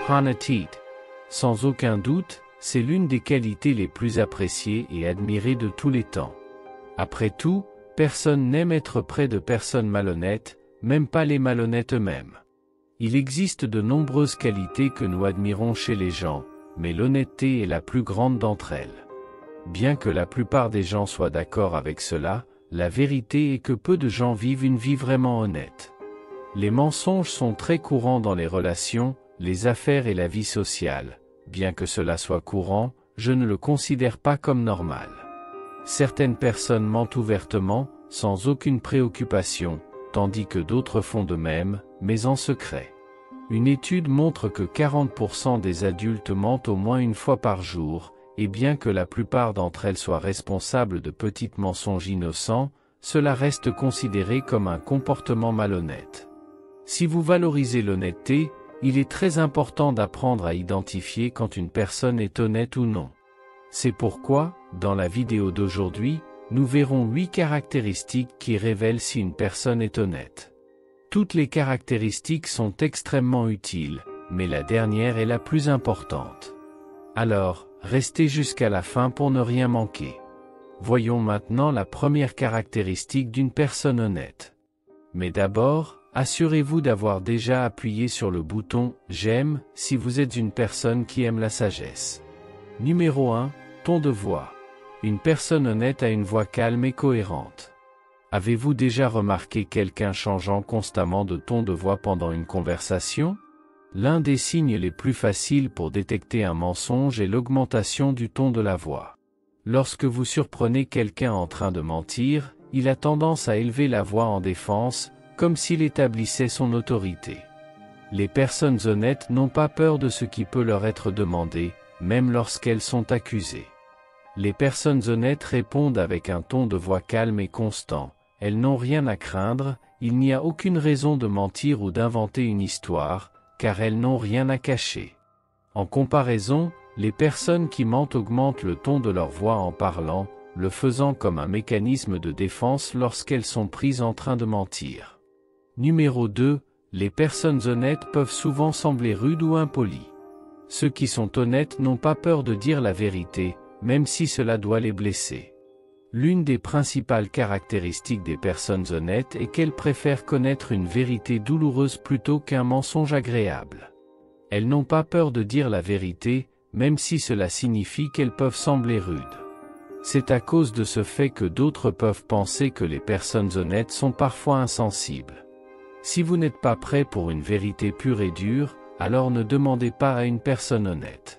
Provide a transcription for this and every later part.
Honnêteté. Sans aucun doute, c'est l'une des qualités les plus appréciées et admirées de tous les temps. Après tout, personne n'aime être près de personnes malhonnêtes, même pas les malhonnêtes eux-mêmes. Il existe de nombreuses qualités que nous admirons chez les gens, mais l'honnêteté est la plus grande d'entre elles. Bien que la plupart des gens soient d'accord avec cela, la vérité est que peu de gens vivent une vie vraiment honnête. Les mensonges sont très courants dans les relations, les affaires et la vie sociale. Bien que cela soit courant, je ne le considère pas comme normal. Certaines personnes mentent ouvertement, sans aucune préoccupation, tandis que d'autres font de même, mais en secret. Une étude montre que 40% des adultes mentent au moins une fois par jour, et bien que la plupart d'entre elles soient responsables de petits mensonges innocents, cela reste considéré comme un comportement malhonnête. Si vous valorisez l'honnêteté, il est très important d'apprendre à identifier quand une personne est honnête ou non. C'est pourquoi, dans la vidéo d'aujourd'hui, nous verrons 8 caractéristiques qui révèlent si une personne est honnête. Toutes les caractéristiques sont extrêmement utiles, mais la dernière est la plus importante. Alors, restez jusqu'à la fin pour ne rien manquer. Voyons maintenant la première caractéristique d'une personne honnête. Mais d'abord, assurez-vous d'avoir déjà appuyé sur le bouton « J'aime » si vous êtes une personne qui aime la sagesse. Numéro 1, ton de voix. Une personne honnête a une voix calme et cohérente. Avez-vous déjà remarqué quelqu'un changeant constamment de ton de voix pendant une conversation? L'un des signes les plus faciles pour détecter un mensonge est l'augmentation du ton de la voix. Lorsque vous surprenez quelqu'un en train de mentir, il a tendance à élever la voix en défense, comme s'il établissait son autorité. Les personnes honnêtes n'ont pas peur de ce qui peut leur être demandé, même lorsqu'elles sont accusées. Les personnes honnêtes répondent avec un ton de voix calme et constant, elles n'ont rien à craindre, il n'y a aucune raison de mentir ou d'inventer une histoire, car elles n'ont rien à cacher. En comparaison, les personnes qui mentent augmentent le ton de leur voix en parlant, le faisant comme un mécanisme de défense lorsqu'elles sont prises en train de mentir. Numéro 2, les personnes honnêtes peuvent souvent sembler rudes ou impolies. Ceux qui sont honnêtes n'ont pas peur de dire la vérité, même si cela doit les blesser. L'une des principales caractéristiques des personnes honnêtes est qu'elles préfèrent connaître une vérité douloureuse plutôt qu'un mensonge agréable. Elles n'ont pas peur de dire la vérité, même si cela signifie qu'elles peuvent sembler rudes. C'est à cause de ce fait que d'autres peuvent penser que les personnes honnêtes sont parfois insensibles. Si vous n'êtes pas prêt pour une vérité pure et dure, alors ne demandez pas à une personne honnête.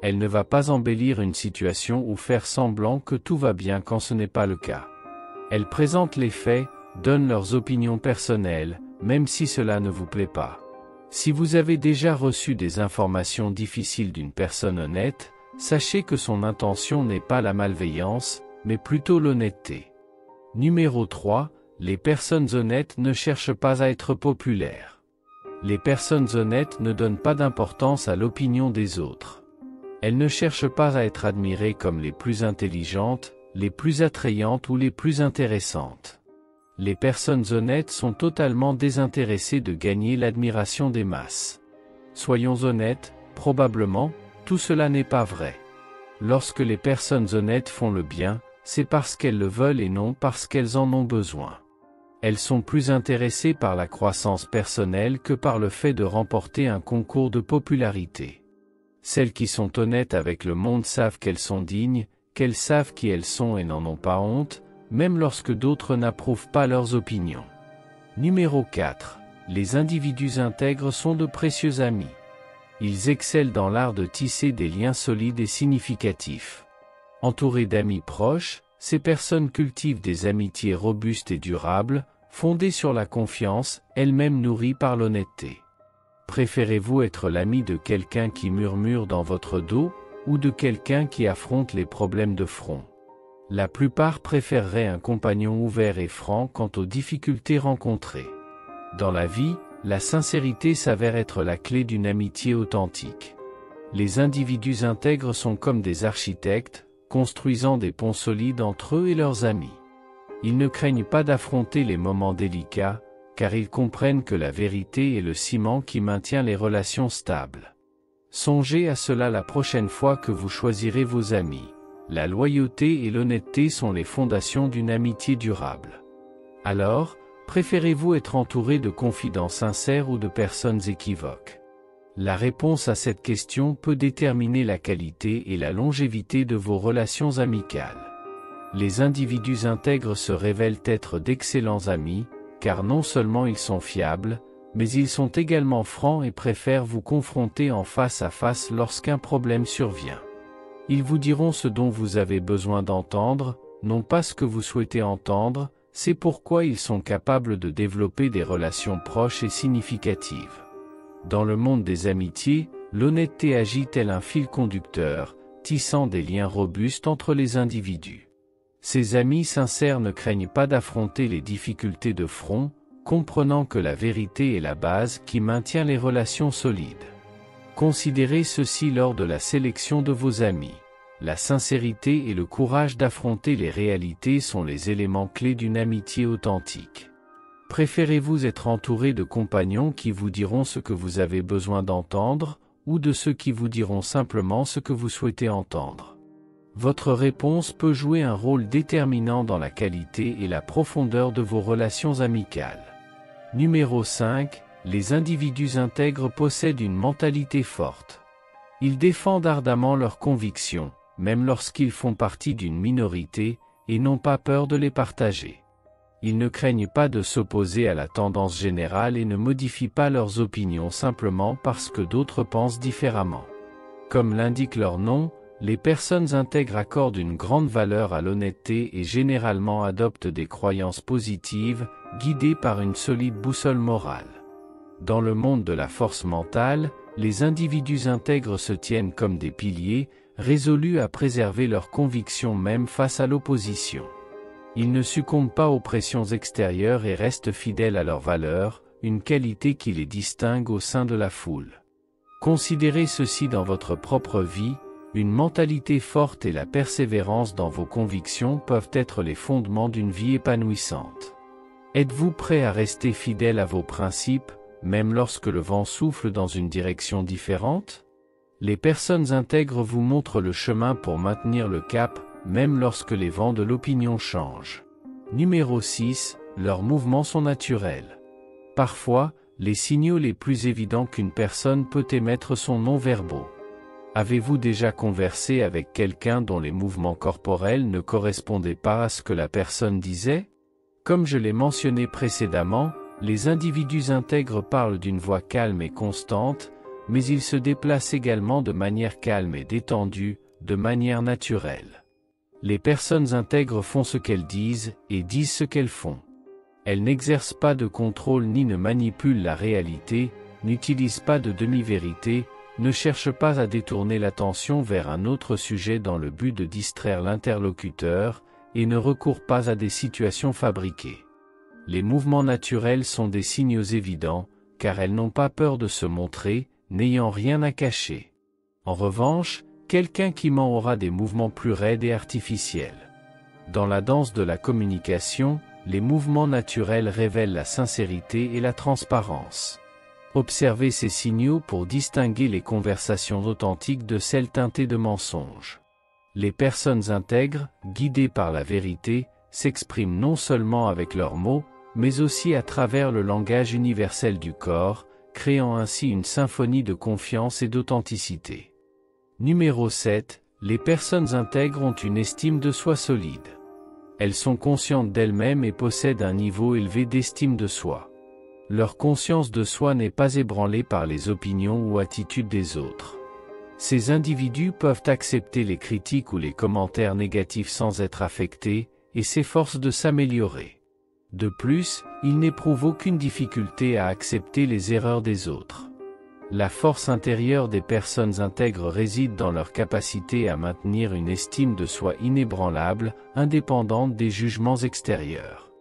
Elle ne va pas embellir une situation ou faire semblant que tout va bien quand ce n'est pas le cas. Elle présente les faits, donne leurs opinions personnelles, même si cela ne vous plaît pas. Si vous avez déjà reçu des informations difficiles d'une personne honnête, sachez que son intention n'est pas la malveillance, mais plutôt l'honnêteté. Numéro 3, les personnes honnêtes ne cherchent pas à être populaires. Les personnes honnêtes ne donnent pas d'importance à l'opinion des autres. Elles ne cherchent pas à être admirées comme les plus intelligentes, les plus attrayantes ou les plus intéressantes. Les personnes honnêtes sont totalement désintéressées de gagner l'admiration des masses. Soyons honnêtes, probablement, tout cela n'est pas vrai. Lorsque les personnes honnêtes font le bien, c'est parce qu'elles le veulent et non parce qu'elles en ont besoin. Elles sont plus intéressées par la croissance personnelle que par le fait de remporter un concours de popularité. Celles qui sont honnêtes avec le monde savent qu'elles sont dignes, qu'elles savent qui elles sont et n'en ont pas honte, même lorsque d'autres n'approuvent pas leurs opinions. Numéro 4. Les individus intègres sont de précieux amis. Ils excellent dans l'art de tisser des liens solides et significatifs. Entourés d'amis proches, ces personnes cultivent des amitiés robustes et durables, fondées sur la confiance, elles-mêmes nourries par l'honnêteté. Préférez-vous être l'ami de quelqu'un qui murmure dans votre dos, ou de quelqu'un qui affronte les problèmes de front? La plupart préféreraient un compagnon ouvert et franc quant aux difficultés rencontrées. Dans la vie, la sincérité s'avère être la clé d'une amitié authentique. Les individus intègres sont comme des architectes, construisant des ponts solides entre eux et leurs amis. Ils ne craignent pas d'affronter les moments délicats, car ils comprennent que la vérité est le ciment qui maintient les relations stables. Songez à cela la prochaine fois que vous choisirez vos amis. La loyauté et l'honnêteté sont les fondations d'une amitié durable. Alors, préférez-vous être entouré de confidents sincères ou de personnes équivoques? La réponse à cette question peut déterminer la qualité et la longévité de vos relations amicales. Les individus intègres se révèlent être d'excellents amis, car non seulement ils sont fiables, mais ils sont également francs et préfèrent vous confronter en face à face lorsqu'un problème survient. Ils vous diront ce dont vous avez besoin d'entendre, non pas ce que vous souhaitez entendre, c'est pourquoi ils sont capables de développer des relations proches et significatives. Dans le monde des amitiés, l'honnêteté agit tel un fil conducteur, tissant des liens robustes entre les individus. Ces amis sincères ne craignent pas d'affronter les difficultés de front, comprenant que la vérité est la base qui maintient les relations solides. Considérez ceci lors de la sélection de vos amis. La sincérité et le courage d'affronter les réalités sont les éléments clés d'une amitié authentique. Préférez-vous être entouré de compagnons qui vous diront ce que vous avez besoin d'entendre, ou de ceux qui vous diront simplement ce que vous souhaitez entendre? Votre réponse peut jouer un rôle déterminant dans la qualité et la profondeur de vos relations amicales. Numéro 5. Les individus intègres possèdent une mentalité forte. Ils défendent ardemment leurs convictions, même lorsqu'ils font partie d'une minorité, et n'ont pas peur de les partager. Ils ne craignent pas de s'opposer à la tendance générale et ne modifient pas leurs opinions simplement parce que d'autres pensent différemment. Comme l'indique leur nom, les personnes intègres accordent une grande valeur à l'honnêteté et généralement adoptent des croyances positives, guidées par une solide boussole morale. Dans le monde de la force mentale, les individus intègres se tiennent comme des piliers, résolus à préserver leurs convictions même face à l'opposition. Ils ne succombent pas aux pressions extérieures et restent fidèles à leurs valeurs, une qualité qui les distingue au sein de la foule. Considérez ceci dans votre propre vie, une mentalité forte et la persévérance dans vos convictions peuvent être les fondements d'une vie épanouissante. Êtes-vous prêt à rester fidèle à vos principes, même lorsque le vent souffle dans une direction différente? Les personnes intègres vous montrent le chemin pour maintenir le cap, même lorsque les vents de l'opinion changent. Numéro 6. Leurs mouvements sont naturels. Parfois, les signaux les plus évidents qu'une personne peut émettre sont non-verbaux. Avez-vous déjà conversé avec quelqu'un dont les mouvements corporels ne correspondaient pas à ce que la personne disait? Comme je l'ai mentionné précédemment, les individus intègres parlent d'une voix calme et constante, mais ils se déplacent également de manière calme et détendue, de manière naturelle. Les personnes intègres font ce qu'elles disent, et disent ce qu'elles font. Elles n'exercent pas de contrôle ni ne manipulent la réalité, n'utilisent pas de demi-vérité, ne cherchent pas à détourner l'attention vers un autre sujet dans le but de distraire l'interlocuteur, et ne recourent pas à des situations fabriquées. Les mouvements naturels sont des signaux évidents, car elles n'ont pas peur de se montrer, n'ayant rien à cacher. En revanche, quelqu'un qui ment aura des mouvements plus raides et artificiels. Dans la danse de la communication, les mouvements naturels révèlent la sincérité et la transparence. Observez ces signaux pour distinguer les conversations authentiques de celles teintées de mensonges. Les personnes intègres, guidées par la vérité, s'expriment non seulement avec leurs mots, mais aussi à travers le langage universel du corps, créant ainsi une symphonie de confiance et d'authenticité. Numéro 7. Les personnes intègres ont une estime de soi solide. Elles sont conscientes d'elles-mêmes et possèdent un niveau élevé d'estime de soi. Leur conscience de soi n'est pas ébranlée par les opinions ou attitudes des autres. Ces individus peuvent accepter les critiques ou les commentaires négatifs sans être affectés, et s'efforcent de s'améliorer. De plus, ils n'éprouvent aucune difficulté à accepter les erreurs des autres. La force intérieure des personnes intègres réside dans leur capacité à maintenir une estime de soi inébranlable, indépendante des jugements extérieurs.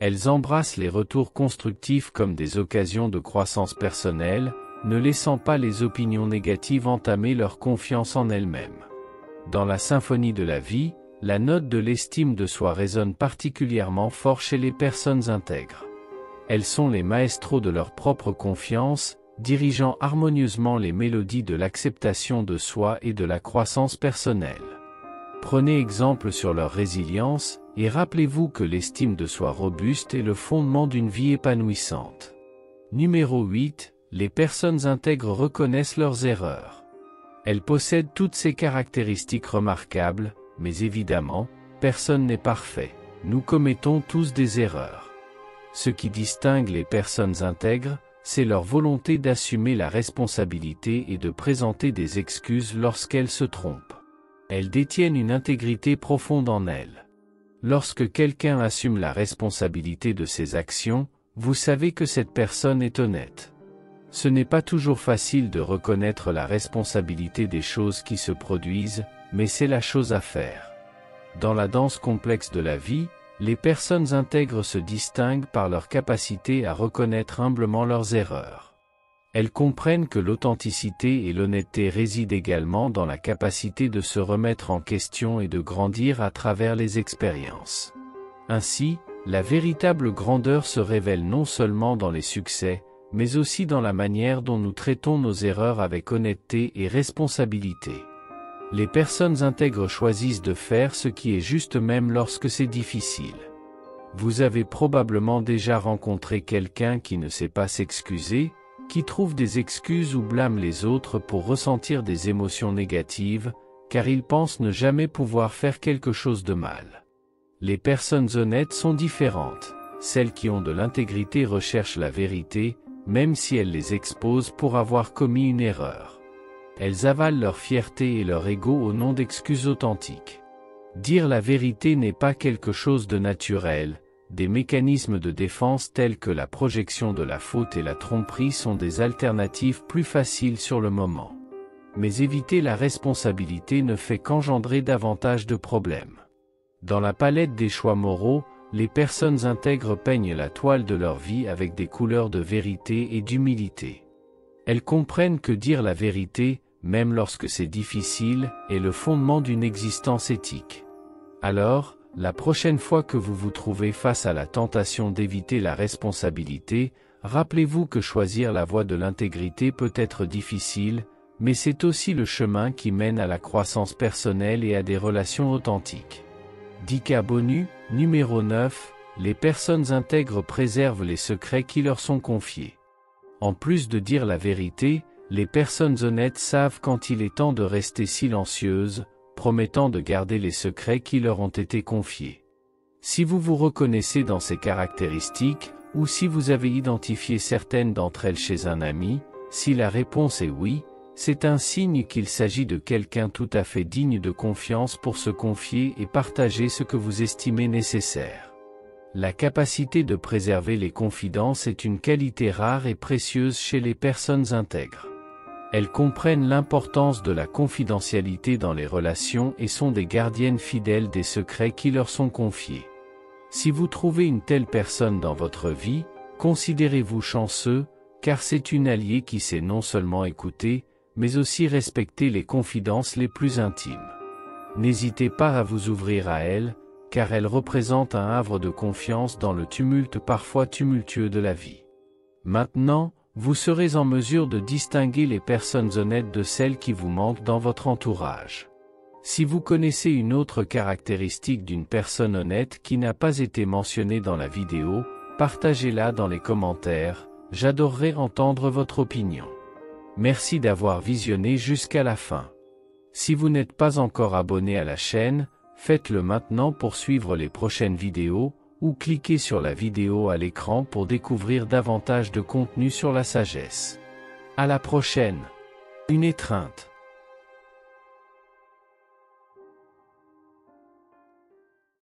Elles embrassent les retours constructifs comme des occasions de croissance personnelle, ne laissant pas les opinions négatives entamer leur confiance en elles-mêmes. Dans la symphonie de la vie, la note de l'estime de soi résonne particulièrement fort chez les personnes intègres. Elles sont les maestros de leur propre confiance, dirigeant harmonieusement les mélodies de l'acceptation de soi et de la croissance personnelle. Prenez exemple sur leur résilience, et rappelez-vous que l'estime de soi robuste est le fondement d'une vie épanouissante. Numéro 8. Les personnes intègres reconnaissent leurs erreurs. Elles possèdent toutes ces caractéristiques remarquables, mais évidemment, personne n'est parfait. Nous commettons tous des erreurs. Ce qui distingue les personnes intègres, c'est leur volonté d'assumer la responsabilité et de présenter des excuses lorsqu'elles se trompent. Elles détiennent une intégrité profonde en elles. Lorsque quelqu'un assume la responsabilité de ses actions, vous savez que cette personne est honnête. Ce n'est pas toujours facile de reconnaître la responsabilité des choses qui se produisent, mais c'est la chose à faire. Dans la danse complexe de la vie, les personnes intègres se distinguent par leur capacité à reconnaître humblement leurs erreurs. Elles comprennent que l'authenticité et l'honnêteté résident également dans la capacité de se remettre en question et de grandir à travers les expériences. Ainsi, la véritable grandeur se révèle non seulement dans les succès, mais aussi dans la manière dont nous traitons nos erreurs avec honnêteté et responsabilité. Les personnes intègres choisissent de faire ce qui est juste même lorsque c'est difficile. Vous avez probablement déjà rencontré quelqu'un qui ne sait pas s'excuser, qui trouve des excuses ou blâme les autres pour ressentir des émotions négatives, car il pense ne jamais pouvoir faire quelque chose de mal. Les personnes honnêtes sont différentes. Celles qui ont de l'intégrité recherchent la vérité, même si elles les exposent pour avoir commis une erreur. Elles avalent leur fierté et leur ego au nom d'excuses authentiques. Dire la vérité n'est pas quelque chose de naturel. Des mécanismes de défense tels que la projection de la faute et la tromperie sont des alternatives plus faciles sur le moment. Mais éviter la responsabilité ne fait qu'engendrer davantage de problèmes. Dans la palette des choix moraux, les personnes intègres peignent la toile de leur vie avec des couleurs de vérité et d'humilité. Elles comprennent que dire la vérité, même lorsque c'est difficile, est le fondement d'une existence éthique. Alors, la prochaine fois que vous vous trouvez face à la tentation d'éviter la responsabilité, rappelez-vous que choisir la voie de l'intégrité peut être difficile, mais c'est aussi le chemin qui mène à la croissance personnelle et à des relations authentiques. Dika Bonu, numéro 9, les personnes intègres préservent les secrets qui leur sont confiés. En plus de dire la vérité, les personnes honnêtes savent quand il est temps de rester silencieuses, promettant de garder les secrets qui leur ont été confiés. Si vous vous reconnaissez dans ces caractéristiques, ou si vous avez identifié certaines d'entre elles chez un ami, si la réponse est oui, c'est un signe qu'il s'agit de quelqu'un tout à fait digne de confiance pour se confier et partager ce que vous estimez nécessaire. La capacité de préserver les confidences est une qualité rare et précieuse chez les personnes intègres. Elles comprennent l'importance de la confidentialité dans les relations et sont des gardiennes fidèles des secrets qui leur sont confiés. Si vous trouvez une telle personne dans votre vie, considérez-vous chanceux, car c'est une alliée qui sait non seulement écouter, mais aussi respecter les confidences les plus intimes. N'hésitez pas à vous ouvrir à elle, car elle représente un havre de confiance dans le tumulte parfois tumultueux de la vie. Maintenant, vous serez en mesure de distinguer les personnes honnêtes de celles qui vous manquent dans votre entourage. Si vous connaissez une autre caractéristique d'une personne honnête qui n'a pas été mentionnée dans la vidéo, partagez-la dans les commentaires, j'adorerais entendre votre opinion. Merci d'avoir visionné jusqu'à la fin. Si vous n'êtes pas encore abonné à la chaîne, faites-le maintenant pour suivre les prochaines vidéos, ou cliquez sur la vidéo à l'écran pour découvrir davantage de contenu sur la sagesse. À la prochaine. Une étreinte.